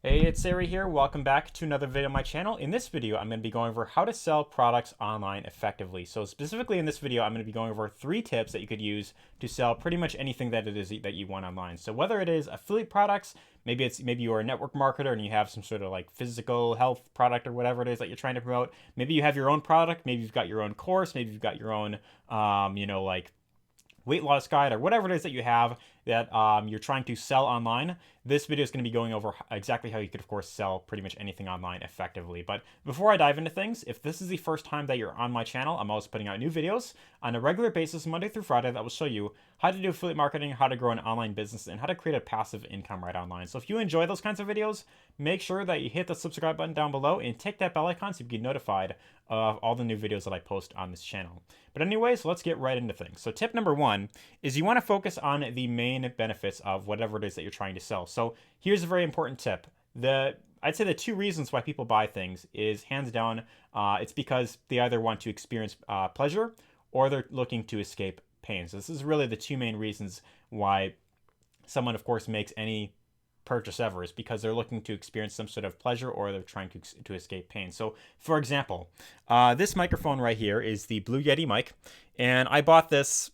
Hey, it's Arie here. Welcome back to another video on my channel. In this video, I'm going to be going over how to sell products online effectively. So specifically in this video, I'm going to be going over 3 tips that you could use to sell pretty much anything that it is that you want online. So whether it is affiliate products, maybe you're a network marketer and you have some sort of like physical health product or whatever it is that you're trying to promote. Maybe you have your own product, maybe you've got your own course, maybe you've got your own like weight loss guide or whatever it is that you have that you're trying to sell online. This video is going to be going over exactly how you could, of course, sell pretty much anything online effectively. But before I dive into things, if this is the first time that you're on my channel, I'm always putting out new videos on a regular basis, Monday through Friday, that will show you how to do affiliate marketing, how to grow an online business, and how to create a passive income right online. So if you enjoy those kinds of videos, make sure that you hit the subscribe button down below and tick that bell icon so you get notified of all the new videos that I post on this channel. But anyways, let's get right into things. So tip number 1 is you want to focus on the main benefits of whatever it is that you're trying to sell. So here's a very important tip. I'd say the 2 reasons why people buy things is hands down, it's because they either want to experience pleasure or they're looking to escape pain. So this is really the 2 main reasons why someone, of course, makes any purchase ever, is because they're looking to experience some sort of pleasure or they're trying to escape pain. So, for example, this microphone right here is the Blue Yeti mic, and I bought this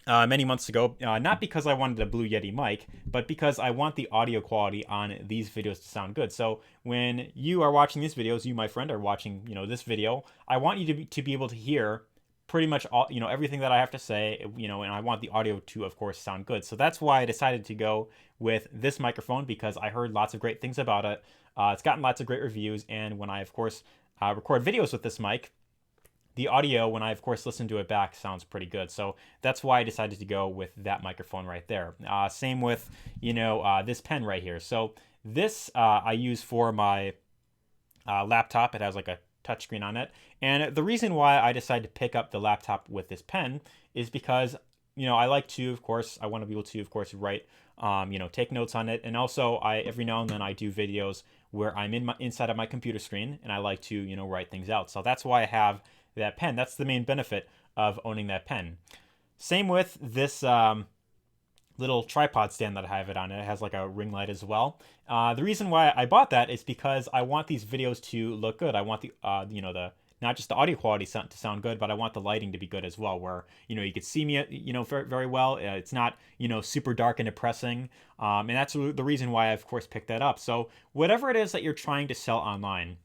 many months ago, not because I wanted a Blue Yeti mic, but because I want the audio quality on these videos to sound good. So when you are watching these videos, you, my friend, are watching, this video, I want you to be able to hear pretty much all, everything that I have to say, and I want the audio to, of course, sound good. So that's why I decided to go with this microphone, because I heard lots of great things about it. It's gotten lots of great reviews, and when I, of course, record videos with this mic, the audio, when I, of course, listen to it back, sounds pretty good. So that's why I decided to go with that microphone right there. Same with, this pen right here. So this I use for my laptop. It has like a touchscreen on it. And the reason why I decided to pick up the laptop with this pen is because, I like to, of course, I want to be able to, of course, write, take notes on it. And also, every now and then I do videos where I'm inside of my computer screen and I like to, write things out. So that's why I have that pen. That's the main benefit of owning that pen. Same with this little tripod stand that I have it on. It has like a ring light as well. The reason why I bought that is because I want these videos to look good. I want the not just the audio quality to sound good, but I want the lighting to be good as well, where you could see me very, very well. It's not super dark and depressing, and that's the reason why I, of course, picked that up. So whatever it is that you're trying to sell online,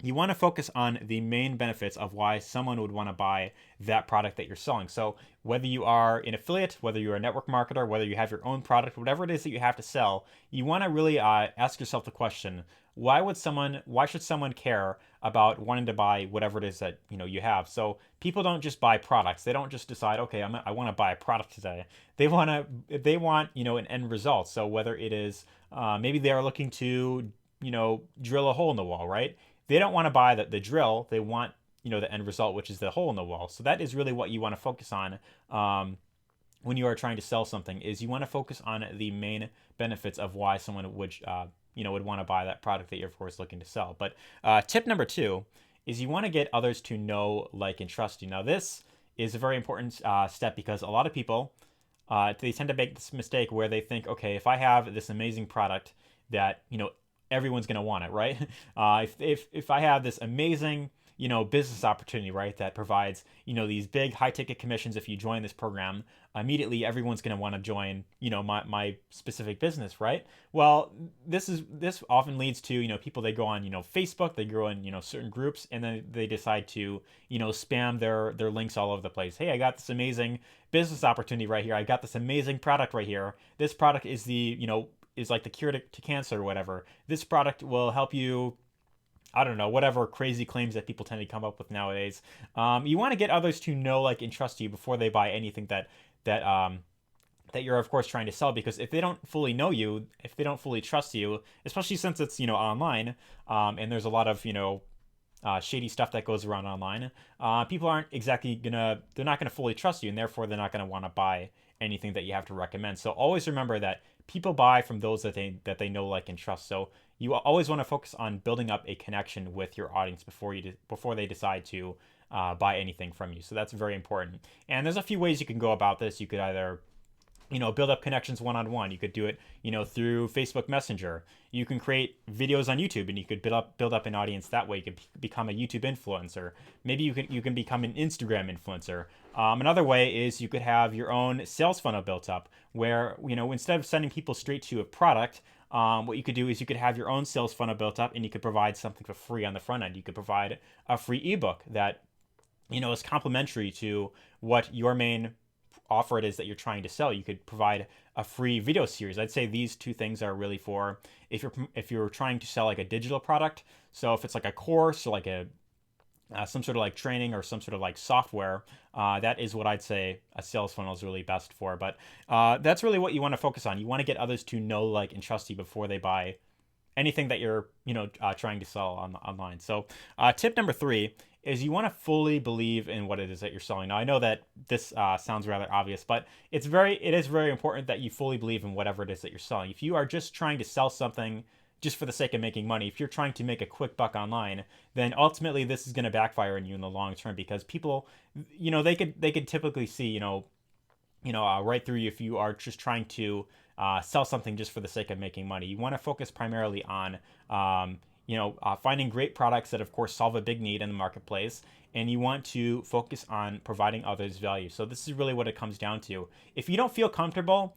you want to focus on the main benefits of why someone would want to buy that product that you're selling. So whether you are an affiliate, whether you're a network marketer, whether you have your own product, whatever it is that you have to sell, you want to really ask yourself the question: why should someone care about wanting to buy whatever it is that you have? So people don't just buy products. They don't just decide, okay, I want to buy a product today. They want an end result. So whether it is maybe they are looking to drill a hole in the wall, right? They don't want to buy the drill. They want the end result, which is the hole in the wall. So that is really what you want to focus on when you are trying to sell something. Is you want to focus on the main benefits of why someone would want to buy that product that you're, of course, looking to sell. But tip number 2 is you want to get others to know, like, and trust you. Now this is a very important step, because a lot of people they tend to make this mistake where they think, okay, if I have this amazing product that everyone's going to want it, right? If I have this amazing business opportunity, right, that provides these big high ticket commissions if you join this program, immediately everyone's going to want to join my specific business, right? Well, this often leads to people, they go on Facebook, they go in certain groups, and then they decide to spam their links all over the place. Hey, I got this amazing business opportunity right here. I got this amazing product right here. This product is is like the cure to cancer or whatever. This product will help you, I don't know, whatever crazy claims that people tend to come up with nowadays. You want to get others to know, like, and trust you before they buy anything that you're, of course, trying to sell. Because if they don't fully know you, if they don't fully trust you, especially since it's online, and there's a lot of shady stuff that goes around online, people aren't exactly they're not gonna fully trust you, and therefore they're not gonna want to buy anything that you have to recommend. So always remember that people buy from those that they know, like, and trust. So you always want to focus on building up a connection with your audience before they decide to buy anything from you. So that's very important. And there's a few ways you can go about this. You could either build up connections one-on-one. You could do it, through Facebook Messenger. You can create videos on YouTube, and you could build up an audience that way. You could become a YouTube influencer. Maybe you can become an Instagram influencer. Another way is you could have your own sales funnel built up, where instead of sending people straight to a product, what you could do is you could have your own sales funnel built up, and you could provide something for free on the front end. You could provide a free ebook that is complementary to what your main offer it is that you're trying to sell. You could provide a free video series. I'd say these two things are really for if you're trying to sell like a digital product. So if it's like a course or like a some sort of like training or some sort of like software, that is what I'd say a sales funnel is really best for. But that's really what you want to focus on. You want to get others to know, like, and trust you before they buy anything that you're trying to sell online. So tip number 3 is you want to fully believe in what it is that you're selling. Now, I know that this sounds rather obvious, but it is very important that you fully believe in whatever it is that you're selling. If you are just trying to sell something just for the sake of making money, if you're trying to make a quick buck online, then ultimately this is going to backfire on you in the long term, because people, they could typically see, right through you if you are just trying to sell something just for the sake of making money. You want to focus primarily on, finding great products that, of course, solve a big need in the marketplace, and you want to focus on providing others value. So this is really what it comes down to. If you don't feel comfortable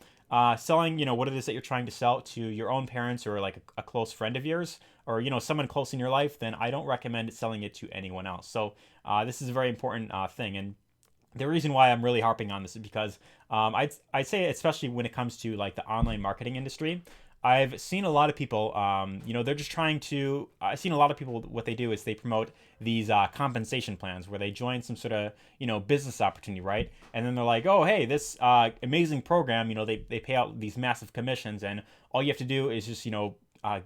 selling, what it is that you're trying to sell to your own parents or like a close friend of yours, or someone close in your life, then I don't recommend selling it to anyone else. So this is a very important thing. And the reason why I'm really harping on this is because I'd say, especially when it comes to like the online marketing industry, I've seen a lot of people, they're just trying to. I've seen a lot of people. What they do is they promote these compensation plans where they join some sort of business opportunity, right? And then they're like, oh, hey, this amazing program. They pay out these massive commissions, and all you have to do is just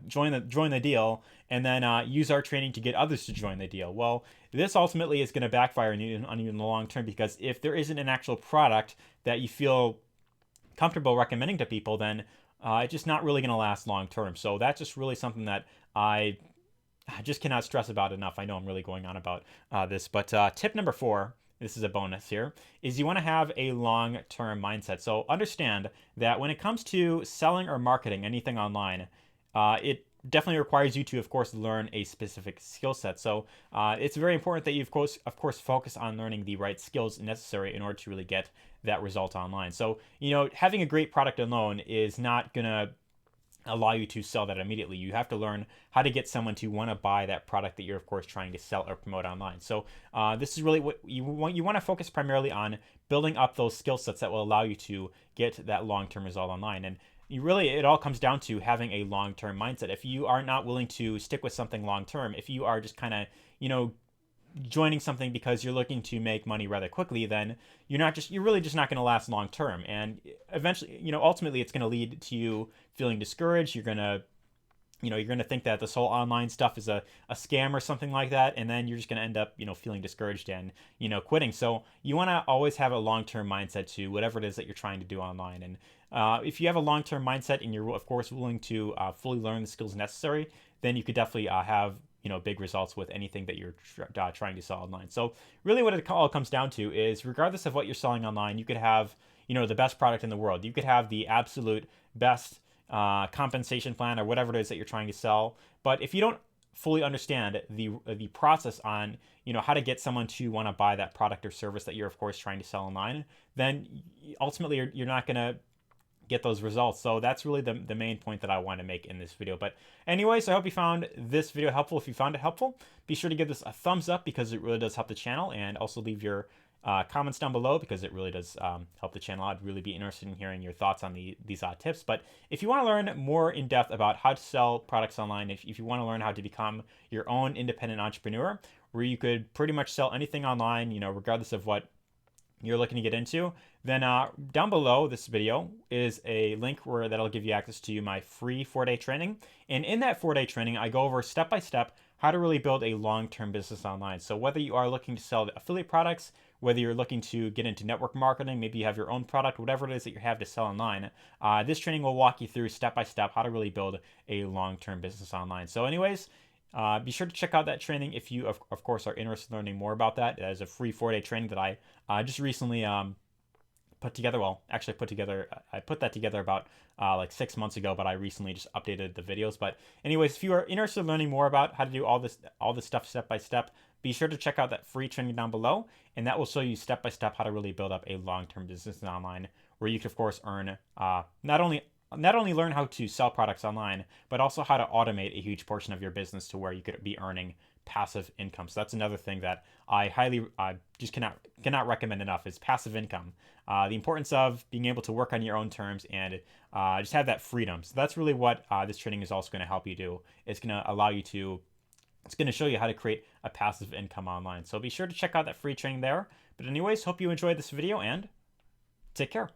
join the deal, and then use our training to get others to join the deal. Well, this ultimately is going to backfire on you in the long term, because if there isn't an actual product that you feel comfortable recommending to people, then it's just not really going to last long term. So that's just really something that I just cannot stress about enough. I know I'm really going on about this, but tip number 4, this is a bonus here, is you want to have a long-term mindset. So understand that when it comes to selling or marketing anything online, it definitely requires you to, of course, learn a specific skill set. So it's very important that you, of course, focus on learning the right skills necessary in order to really get that result online. So, having a great product alone is not going to allow you to sell that immediately. You have to learn how to get someone to want to buy that product that you're, of course, trying to sell or promote online. So this is really what you want. You want to focus primarily on building up those skill sets that will allow you to get that long-term result online. And it all comes down to having a long-term mindset. If you are not willing to stick with something long-term, if you are just kind of, joining something because you're looking to make money rather quickly, then you're really just not going to last long term. And eventually, ultimately it's going to lead to you feeling discouraged. You're going to think that this whole online stuff is a scam or something like that, and then you're just going to end up feeling discouraged and quitting. So you want to always have a long-term mindset to whatever it is that you're trying to do online. And if you have a long-term mindset and you're, of course, willing to fully learn the skills necessary, then you could definitely have big results with anything that you're trying to sell online. So really what it all comes down to is, regardless of what you're selling online, you could have the best product in the world. You could have the absolute best compensation plan or whatever it is that you're trying to sell. But if you don't fully understand the process on how to get someone to want to buy that product or service that you're, of course, trying to sell online, then ultimately you're not going to get those results. So that's really the main point that I want to make in this video. But anyways, I hope you found this video helpful. If you found it helpful, be sure to give this a thumbs up, because it really does help the channel, and also leave your comments down below, because it really does help the channel. I'd really be interested in hearing your thoughts on these tips. But if you want to learn more in depth about how to sell products online, if you want to learn how to become your own independent entrepreneur, where you could pretty much sell anything online, regardless of what you're looking to get into, then down below this video is a link that'll give you access to my free 4-day training. And in that 4-day training, I go over step by step how to really build a long-term business online. So whether you are looking to sell affiliate products, whether you're looking to get into network marketing, maybe you have your own product, whatever it is that you have to sell online, this training will walk you through step by step how to really build a long-term business online. So anyways, be sure to check out that training if you, of course, are interested in learning more about that. That is a free 4-day training that I just recently put together. Well, actually I put that together about like 6 months ago, but I recently just updated the videos. But anyways, if you are interested in learning more about how to do all this stuff step by step, be sure to check out that free training down below, and that will show you step by step how to really build up a long-term business online, where you can of course earn not only learn how to sell products online, but also how to automate a huge portion of your business to where you could be earning passive income. So that's another thing that I highly just cannot recommend enough is passive income. The importance of being able to work on your own terms and just have that freedom. So that's really what this training is also going to help you do. It's going to allow you to It's going to show you how to create a passive income online. So be sure to check out that free training there. But anyways, hope you enjoyed this video and take care.